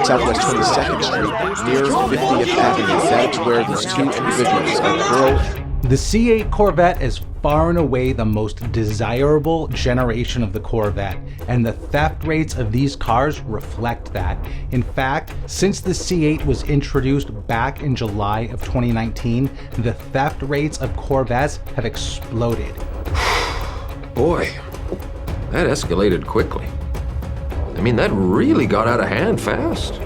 Southwest 22nd Street, near 50th Avenue. That's where these two individuals, a girl. The C8 Corvette is far and away the most desirable generation of the Corvette, and the theft rates of these cars reflect that. In fact, since the C8 was introduced back in July of 2019, the theft rates of Corvettes have exploded. Boy, that escalated quickly. I mean, that really got out of hand fast.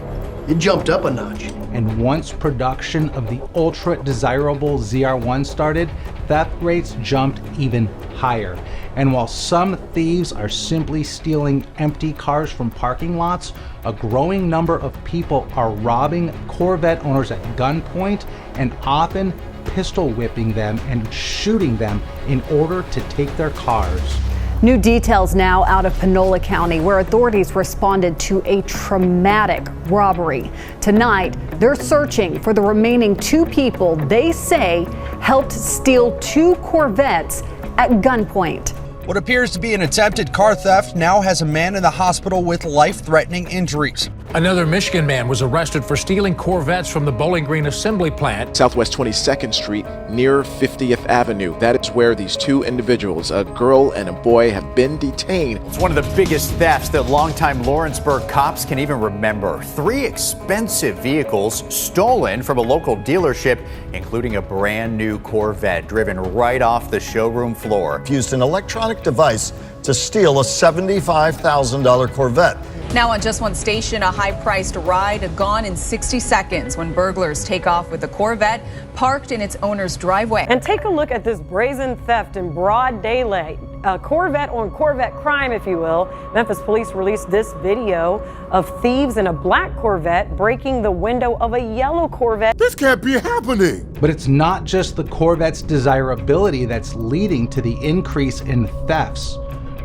It jumped up a notch. And once production of the ultra desirable ZR1 started, theft rates jumped even higher. And while some thieves are simply stealing empty cars from parking lots, a growing number of people are robbing Corvette owners at gunpoint and often pistol whipping them and shooting them in order to take their cars. New details now out of Panola County, where authorities responded to a traumatic robbery. Tonight, they're searching for the remaining two people they say helped steal two Corvettes at gunpoint. What appears to be an attempted car theft now has a man in the hospital with life-threatening injuries. Another Michigan man was arrested for stealing Corvettes from the Bowling Green assembly plant. Southwest 22nd Street, near 50th Avenue. That is where these two individuals, a girl and a boy, have been detained. It's one of the biggest thefts that longtime Lawrenceburg cops can even remember. 3 expensive vehicles stolen from a local dealership, including a brand new Corvette driven right off the showroom floor. Used an electronic device to steal a $75,000 Corvette. Now on just one station, a high-priced ride gone in 60 seconds when burglars take off with the Corvette parked in its owner's driveway. And take a look at this brazen theft in broad daylight. A Corvette on Corvette crime, if you will. Memphis police released this video of thieves in a black Corvette breaking the window of a yellow Corvette. This can't be happening. But it's not just the Corvette's desirability that's leading to the increase in thefts.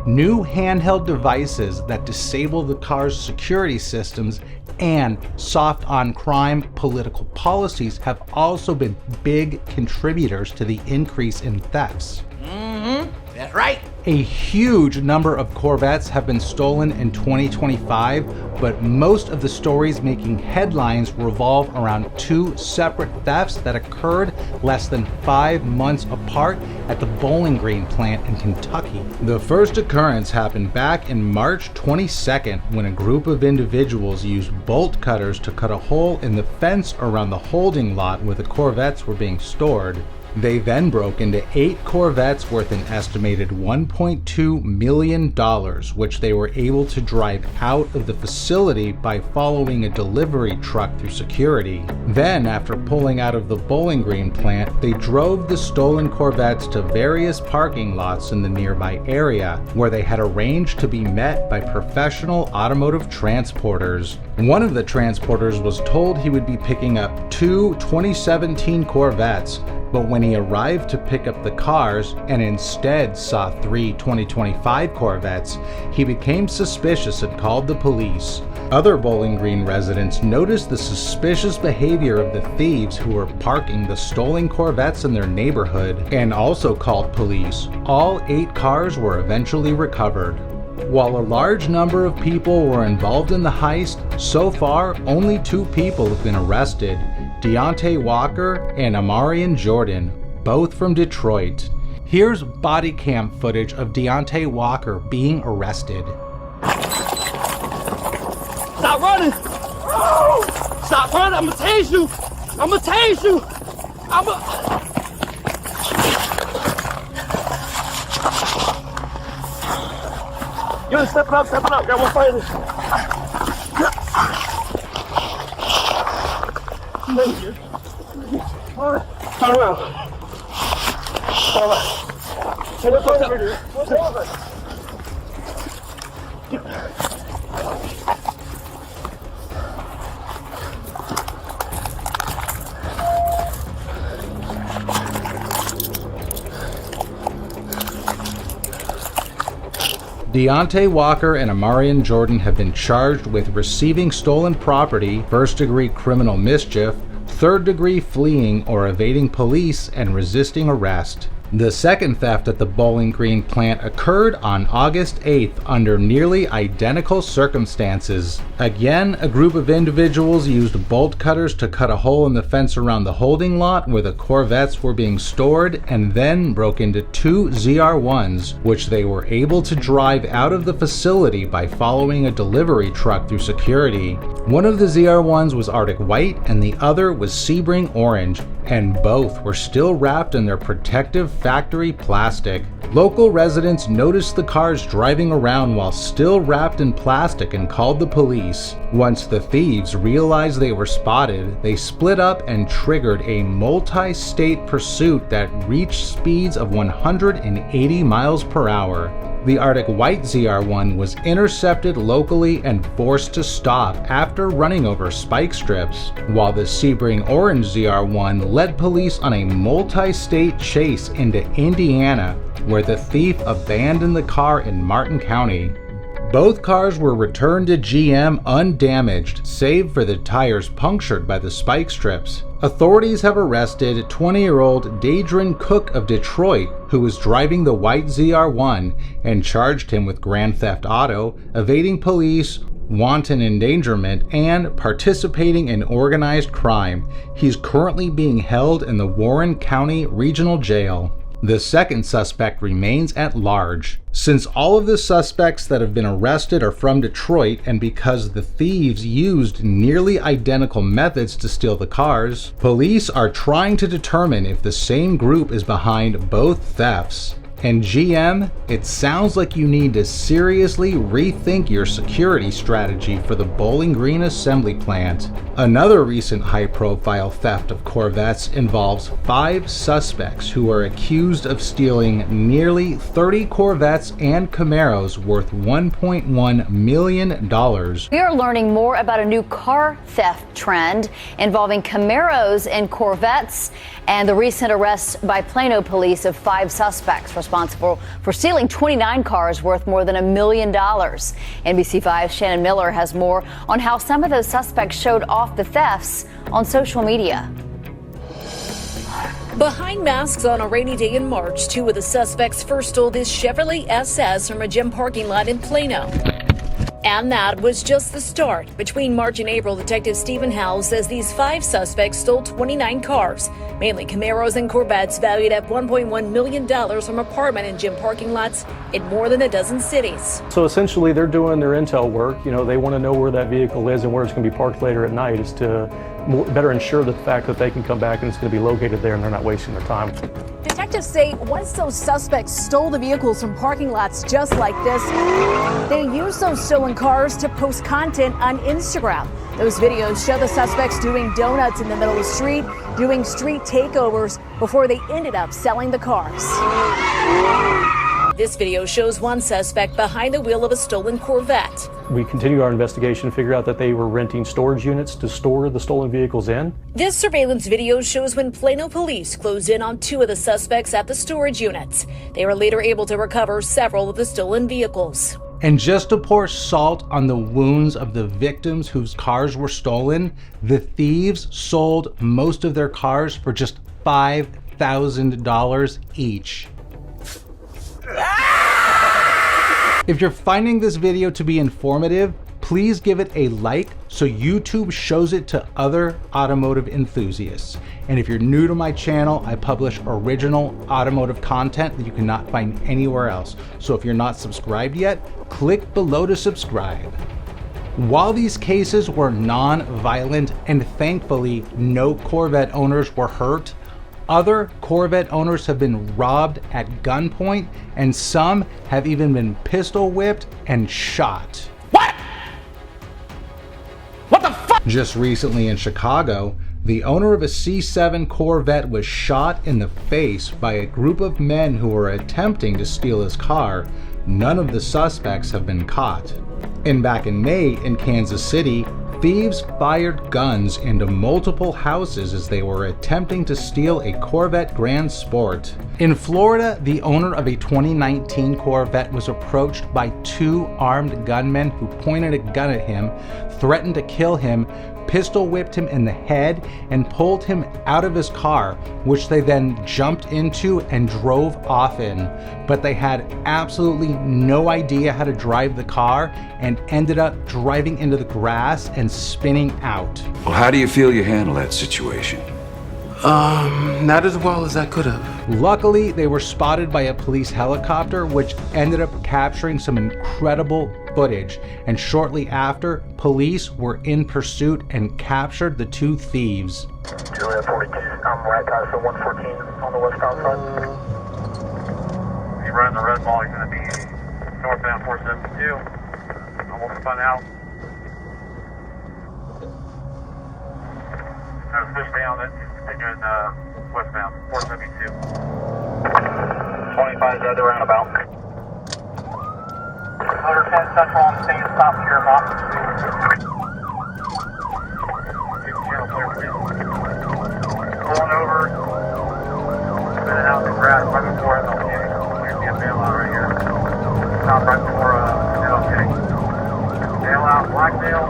New handheld devices that disable the car's security systems and soft on crime political policies have also been big contributors to the increase in thefts. That's right. A huge number of Corvettes have been stolen in 2025, but most of the stories making headlines revolve around 2 separate thefts that occurred less than 5 months apart at the Bowling Green plant in Kentucky. The first occurrence happened back in March 22nd when a group of individuals used bolt cutters to cut a hole in the fence around the holding lot where the Corvettes were being stored. They then broke into 8 Corvettes worth an estimated $1.2 million, which they were able to drive out of the facility by following a delivery truck through security. Then, after pulling out of the Bowling Green plant, they drove the stolen Corvettes to various parking lots in the nearby area, where they had arranged to be met by professional automotive transporters. One of the transporters was told he would be picking up 2 2017 Corvettes, but when he arrived to pick up the cars and instead saw 3 2025 Corvettes, he became suspicious and called the police. Other Bowling Green residents noticed the suspicious behavior of the thieves who were parking the stolen Corvettes in their neighborhood and also called police. All 8 cars were eventually recovered. While a large number of people were involved in the heist, so far only 2 people have been arrested: Deontay Walker and Amarian Jordan, both from Detroit. Here's body cam footage of Deontay Walker being arrested. Stop running! Oh! Stop running! I'm gonna tase you! I'm gonna tase you! You're stepping up, got one fighter. Thank you. All right, turn around. All right. Hey, what's over here? What's over? Deontay Walker and Amarian Jordan have been charged with receiving stolen property, first-degree criminal mischief, third-degree fleeing or evading police, and resisting arrest. The second theft at the Bowling Green plant occurred on August 8th under nearly identical circumstances. Again, a group of individuals used bolt cutters to cut a hole in the fence around the holding lot where the Corvettes were being stored, and then broke into two ZR1s, which they were able to drive out of the facility by following a delivery truck through security. One of the ZR1s was Arctic White and the other was Sebring Orange, and both were still wrapped in their protective factory plastic. Local residents noticed the cars driving around while still wrapped in plastic and called the police. Once the thieves realized they were spotted, they split up and triggered a multi-state pursuit that reached speeds of 180 miles per hour. The Arctic White ZR1 was intercepted locally and forced to stop after running over spike strips, while the Sebring Orange ZR1 led police on a multi-state chase into Indiana, where the thief abandoned the car in Martin County. Both cars were returned to GM undamaged, save for the tires punctured by the spike strips. Authorities have arrested 20-year-old Dadrin Cook of Detroit, who was driving the white ZR1, and charged him with grand theft auto, evading police, wanton endangerment, and participating in organized crime. He's currently being held in the Warren County Regional Jail. The second suspect remains at large. Since all of the suspects that have been arrested are from Detroit, and because the thieves used nearly identical methods to steal the cars, police are trying to determine if the same group is behind both thefts. And GM, it sounds like you need to seriously rethink your security strategy for the Bowling Green assembly plant. Another recent high-profile theft of Corvettes involves 5 suspects who are accused of stealing nearly 30 Corvettes and Camaros worth $1.1 million. We are learning more about a new car theft trend involving Camaros and Corvettes, and the recent arrest by Plano police of 5 suspects responsible for stealing 29 cars worth more than $1 million. NBC5's Shannon Miller has more on how some of those suspects showed off the thefts on social media. Behind masks on a rainy day in March, 2 of the suspects first stole this Chevrolet SS from a gym parking lot in Plano. And that was just the start. Between March and April, Detective Stephen Howell says these 5 suspects stole 29 cars, mainly Camaros and Corvettes valued at $1.1 million from apartment and gym parking lots in more than a dozen cities. So essentially they're doing their intel work. You know, they want to know where that vehicle is and where it's going to be parked later at night, is to better ensure the fact that they can come back and it's going to be located there and they're not wasting their time. Detectives say once those suspects stole the vehicles from parking lots just like this, they used those stolen cars to post content on Instagram. Those videos show the suspects doing donuts in the middle of the street, doing street takeovers before they ended up selling the cars. This video shows one suspect behind the wheel of a stolen Corvette. We continue our investigation to figure out that they were renting storage units to store the stolen vehicles in. This surveillance video shows when Plano police closed in on 2 of the suspects at the storage units. They were later able to recover several of the stolen vehicles. And just to pour salt on the wounds of the victims whose cars were stolen, the thieves sold most of their cars for just $5,000 each. If you're finding this video to be informative, please give it a like so YouTube shows it to other automotive enthusiasts. And if you're new to my channel, I publish original automotive content that you cannot find anywhere else. So if you're not subscribed yet, click below to subscribe. While these cases were non-violent and thankfully no Corvette owners were hurt, other Corvette owners have been robbed at gunpoint, and some have even been pistol whipped and shot. What? What the fuck? Just recently in Chicago, the owner of a C7 Corvette was shot in the face by a group of men who were attempting to steal his car. None of the suspects have been caught. And back in May in Kansas City, thieves fired guns into multiple houses as they were attempting to steal a Corvette Grand Sport. In Florida, the owner of a 2019 Corvette was approached by 2 armed gunmen who pointed a gun at him, threatened to kill him, pistol whipped him in the head and pulled him out of his car, which they then jumped into and drove off in. But they had absolutely no idea how to drive the car and ended up driving into the grass and spinning out. Well, how do you feel you handled that situation? Not as well as I could have. Luckily, they were spotted by a police helicopter, which ended up capturing some incredible footage. And shortly after, police were in pursuit and captured the two thieves. Juliet 42, I'm right past the 114 on the westbound side. You run the red ball, you're going to be northbound 472. Almost spun out. There's a fish down that's continuing westbound 472. 25 is the other roundabout. 110 Central on the same stop here, box. Pulling over, spinning out the grass right before MLK. Here's the bailout right here. Stop right before MLK. Bailout, blackmail,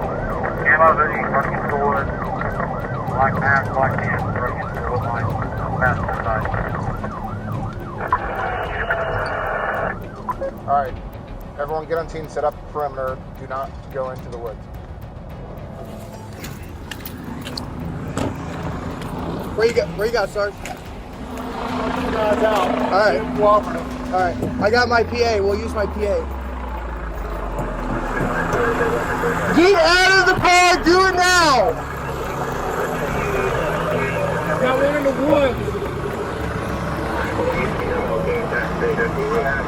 camo hoodie, running into the woods. Black mask, black pants, running into the wood line. Passenger side. Alright, everyone get on team, set up perimeter. Do not go into the woods. Where you got, Sarge? Guys out. Alright. Alright. I got my PA. We'll use my PA. Get out of the car! Do it now! Got one in the woods.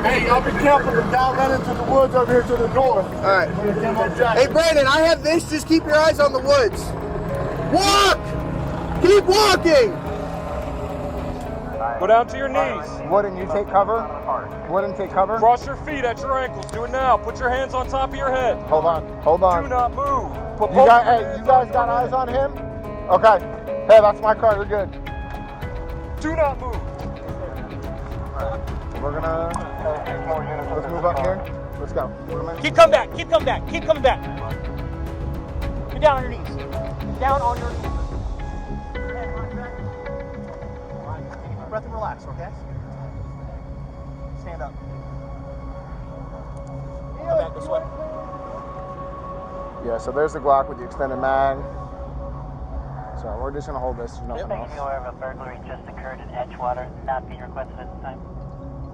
Hey, y'all be careful to dive right into the woods over here to the north. Alright. Hey, Brandon, I have this. Just keep your eyes on the woods. Walk! Keep walking! Go down to your knees. Wooden, you take cover. Wooden, take cover. Cross your feet at your ankles. Do it now. Put your hands on top of your head. Hold on. Hold on. Do not move. You guys got eyes on him? Okay. Hey, that's my car. You're good. Do not move. We're gonna let's move up here. Let's go. Keep coming back. Keep coming back. Keep coming back. Get down on your knees. Down on your knees. Take a deep breath and relax, okay? Stand up. Come back this way. Yeah, so there's the Glock with the extended mag. So we're just gonna hold this. There's nothing else. Aware of a burglary just occurred in Edgewater, not being requested at this time.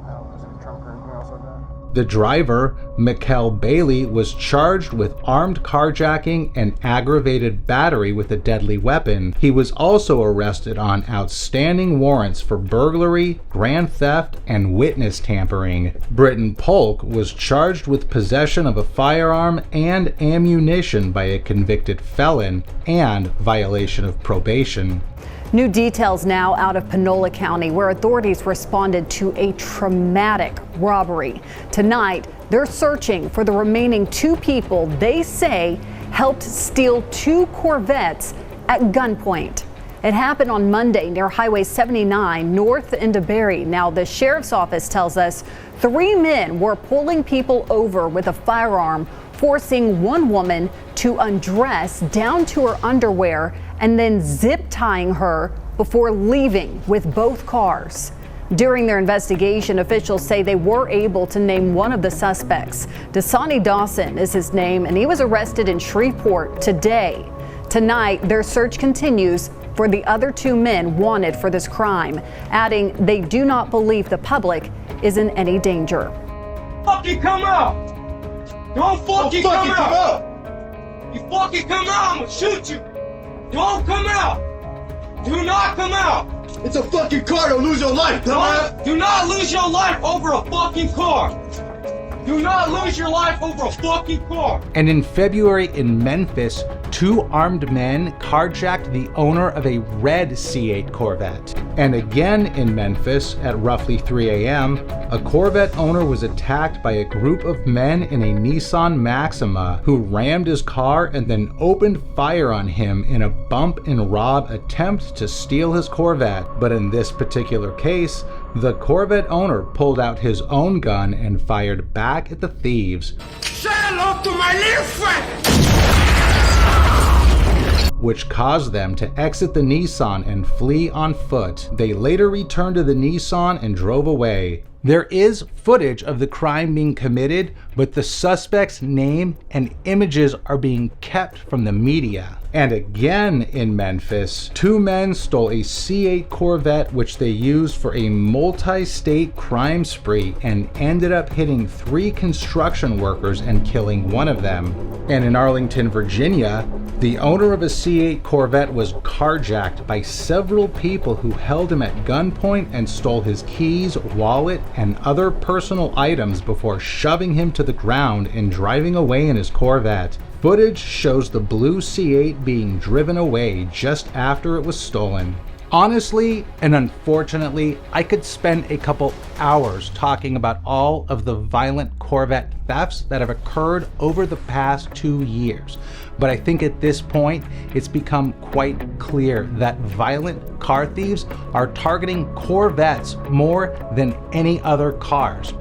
There's a trunk or anything else like that. The driver, Mikkel Bailey, was charged with armed carjacking and aggravated battery with a deadly weapon. He was also arrested on outstanding warrants for burglary, grand theft, and witness tampering. Britton Polk was charged with possession of a firearm and ammunition by a convicted felon and violation of probation. New details now out of Panola County, where authorities responded to a traumatic robbery. Tonight, they're searching for the remaining two people they say helped steal two Corvettes at gunpoint. It happened on Monday near Highway 79 north into Barry. Now, the sheriff's office tells us 3 men were pulling people over with a firearm, forcing one woman to undress down to her underwear and then zip tying her before leaving with both cars. During their investigation, officials say they were able to name one of the suspects. Dasani Dawson is his name, and he was arrested in Shreveport today. Tonight, their search continues for the other 2 men wanted for this crime, adding they do not believe the public is in any danger. Fucking come out! Don't fucking come out! You fucking come out, I'm gonna shoot you! Don't come out! Do not come out! It's a fucking car, don't lose your life, dumbass! Do not lose your life over a fucking car! Do not lose your life over a fucking car! And in February in Memphis, 2 armed men carjacked the owner of a red C8 Corvette. And again in Memphis at roughly 3 a.m., a Corvette owner was attacked by a group of men in a Nissan Maxima who rammed his car and then opened fire on him in a bump and rob attempt to steal his Corvette. But in this particular case, the Corvette owner pulled out his own gun and fired back at the thieves. Say hello to my little friend! which caused them to exit the Nissan and flee on foot. They later returned to the Nissan and drove away. There is footage of the crime being committed, but the suspect's name and images are being kept from the media. And again in Memphis, two men stole a C8 Corvette which they used for a multi-state crime spree and ended up hitting 3 construction workers and killing one of them. And in Arlington, Virginia, the owner of a C8 Corvette was carjacked by several people who held him at gunpoint and stole his keys, wallet, and other personal items before shoving him to the ground and driving away in his Corvette. Footage shows the blue C8 being driven away just after it was stolen. Honestly and unfortunately, I could spend a couple hours talking about all of the violent Corvette thefts that have occurred over the past 2 years. But I think at this point, it's become quite clear that violent car thieves are targeting Corvettes more than any other cars.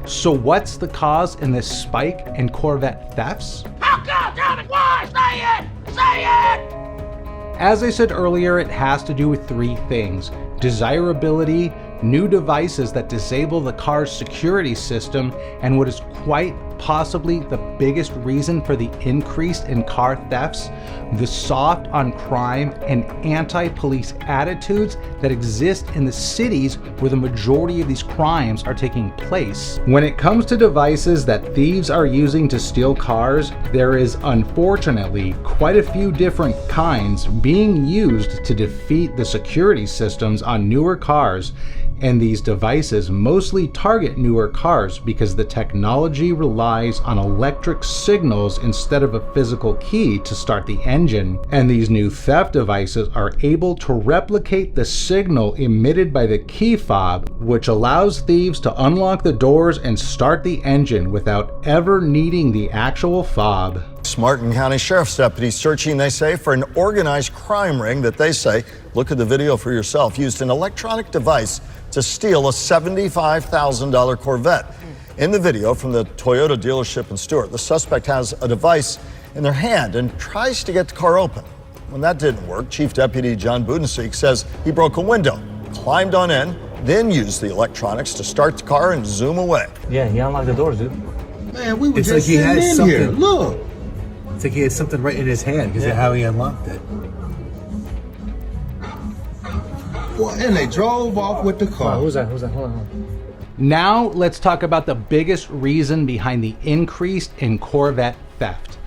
So what's the cause in this spike in Corvette thefts? Why? Say it! Say it! As I said earlier, it has to do with 3 things: desirability, new devices that disable the car's security system, and what is quite possibly the biggest reason for the increase in car thefts, the soft on crime and anti-police attitudes that exist in the cities where the majority of these crimes are taking place. When it comes to devices that thieves are using to steal cars, there is unfortunately quite a few different kinds being used to defeat the security systems on newer cars. And these devices mostly target newer cars because the technology relies on electric signals instead of a physical key to start the engine. And these new theft devices are able to replicate the signal emitted by the key fob, which allows thieves to unlock the doors and start the engine without ever needing the actual fob. Martin County Sheriff's deputies searching, they say, for an organized crime ring that they say, look at the video for yourself, used an electronic device to steal a $75,000 Corvette. In the video from the Toyota dealership in Stewart, the suspect has a device in their hand and tries to get the car open. When that didn't work, Chief Deputy John Budenseek says he broke a window, climbed on in, then used the electronics to start the car and zoom away. Yeah, he unlocked the doors, dude. Man, we were just sitting in here. Look. It's like he had something right in his hand because of how he unlocked it. Well, and they drove off with the car. Oh, who's that? Hold on. Now let's talk about the biggest reason behind the increase in Corvette theft.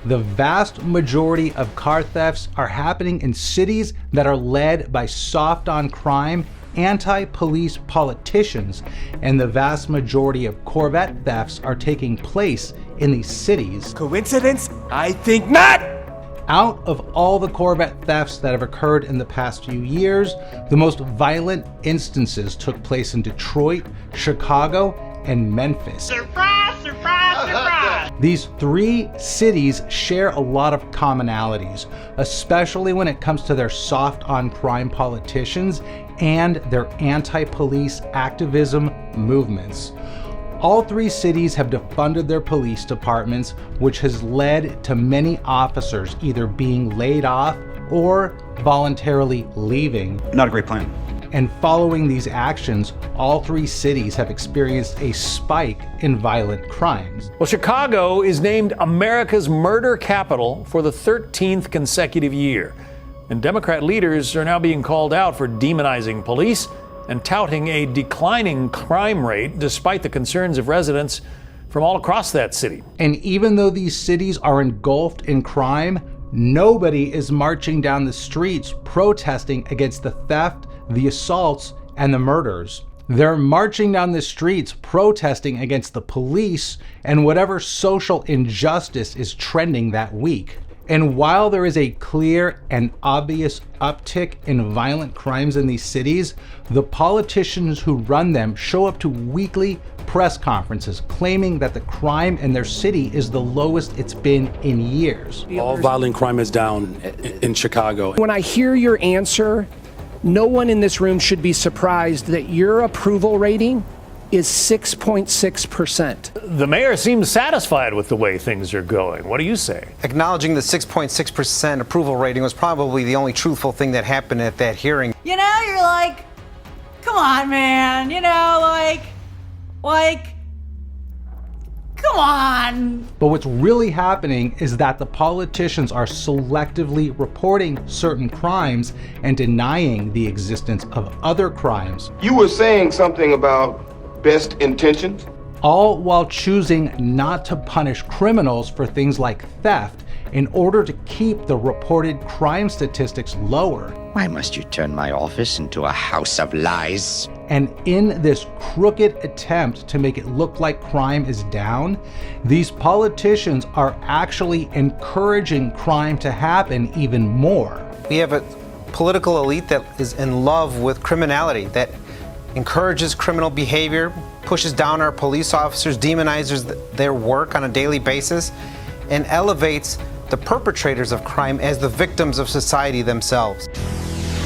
The vast majority of car thefts are happening in cities that are led by soft on crime, anti-police politicians, and the vast majority of Corvette thefts are taking place in these cities. Coincidence? I think not! Out of all the Corvette thefts that have occurred in the past few years, the most violent instances took place in Detroit, Chicago, and Memphis. Surprise, surprise, surprise! These 3 cities share a lot of commonalities, especially when it comes to their soft on crime politicians and their anti-police activism movements. All 3 cities have defunded their police departments, which has led to many officers either being laid off or voluntarily leaving. Not a great plan. And following these actions, all 3 cities have experienced a spike in violent crimes. Well, Chicago is named America's murder capital for the 13th consecutive year. And Democrat leaders are now being called out for demonizing police and touting a declining crime rate despite the concerns of residents from all across that city. And even though these cities are engulfed in crime, nobody is marching down the streets protesting against the theft, the assaults, and the murders. They're marching down the streets protesting against the police and whatever social injustice is trending that week. And while there is a clear and obvious uptick in violent crimes in these cities, the politicians who run them show up to weekly press conferences claiming that the crime in their city is the lowest it's been in years. All violent crime is down in Chicago. When I hear your answer, no one in this room should be surprised that your approval rating is 6.6%. The mayor seems satisfied with the way things are going. What do you say? Acknowledging the 6.6% approval rating was probably the only truthful thing that happened at that hearing. You know, you're like, come on, man. You know, like, come on. But what's really happening is that the politicians are selectively reporting certain crimes and denying the existence of other crimes. You were saying something about best intentions? All while choosing not to punish criminals for things like theft in order to keep the reported crime statistics lower. Why must you turn my office into a house of lies? And in this crooked attempt to make it look like crime is down, these politicians are actually encouraging crime to happen even more. We have a political elite that is in love with criminality, that encourages criminal behavior, pushes down our police officers, demonizes their work on a daily basis, and elevates the perpetrators of crime as the victims of society themselves.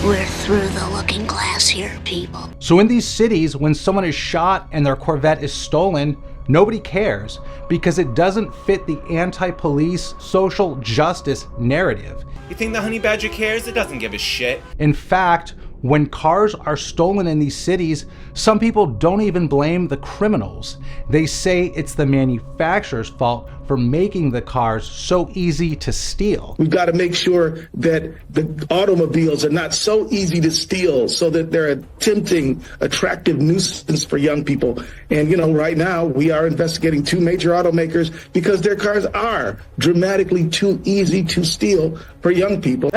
We're through the looking glass here, people. So in these cities, when someone is shot and their Corvette is stolen, nobody cares because it doesn't fit the anti-police social justice narrative. You think the honey badger cares? It doesn't give a shit. In fact, when cars are stolen in these cities, some people don't even blame the criminals. They say it's the manufacturer's fault for making the cars so easy to steal. We've got to make sure that the automobiles are not so easy to steal so that they're a tempting, attractive nuisance for young people. And, you know, right now we are investigating 2 major automakers because their cars are dramatically too easy to steal for young people.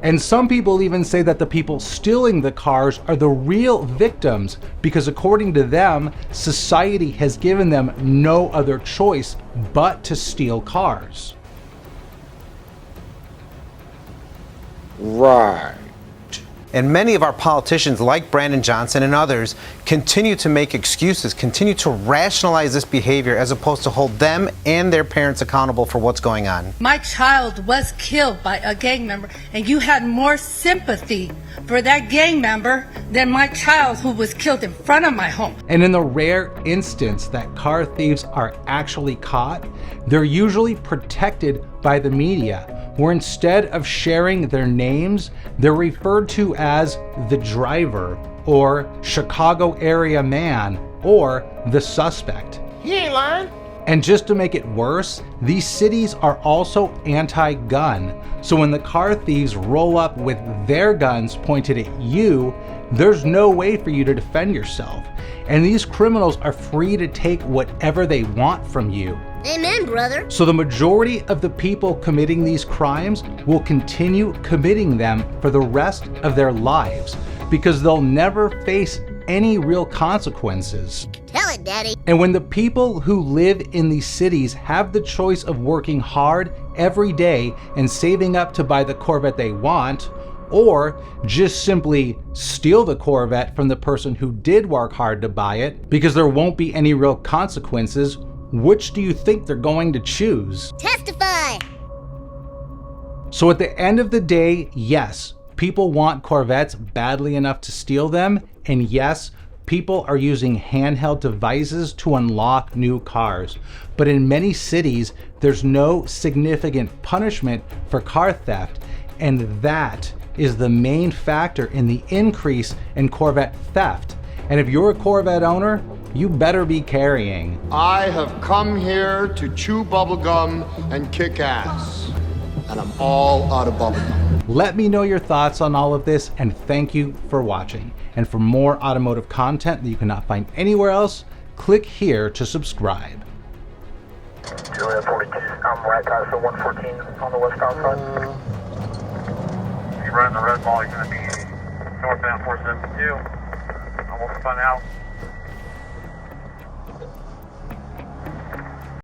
And some people even say that the people stealing the cars are the real victims because according to them, society has given them no other choice but to steal cars. Right. And many of our politicians, like Brandon Johnson and others, continue to make excuses, continue to rationalize this behavior as opposed to hold them and their parents accountable for what's going on. My child was killed by a gang member, and you had more sympathy for that gang member than my child who was killed in front of my home. And in the rare instance that car thieves are actually caught, they're usually protected by the media, where instead of sharing their names, they're referred to as the driver, or Chicago area man, or the suspect. He ain't lying. And just to make it worse, these cities are also anti-gun. So when the car thieves roll up with their guns pointed at you, there's no way for you to defend yourself. And these criminals are free to take whatever they want from you. Amen, brother. So the majority of the people committing these crimes will continue committing them for the rest of their lives because they'll never face any real consequences. Tell it, Daddy. And when the people who live in these cities have the choice of working hard every day and saving up to buy the Corvette they want, or just simply steal the Corvette from the person who did work hard to buy it because there won't be any real consequences, which do you think they're going to choose? Testify! So at the end of the day, yes, people want Corvettes badly enough to steal them, and yes, people are using handheld devices to unlock new cars. But in many cities, there's no significant punishment for car theft, and that is the main factor in the increase in Corvette theft. And if you're a Corvette owner, you better be carrying. I have come here to chew bubblegum and kick ass. And I'm all out of bubblegum. Let me know your thoughts on all of this, and thank you for watching. And for more automotive content that you cannot find anywhere else, click here to subscribe. Juliet 42, I'm right past the 114 on the westbound side. If you run the red ball, you're going to be northbound 472. Almost spun out.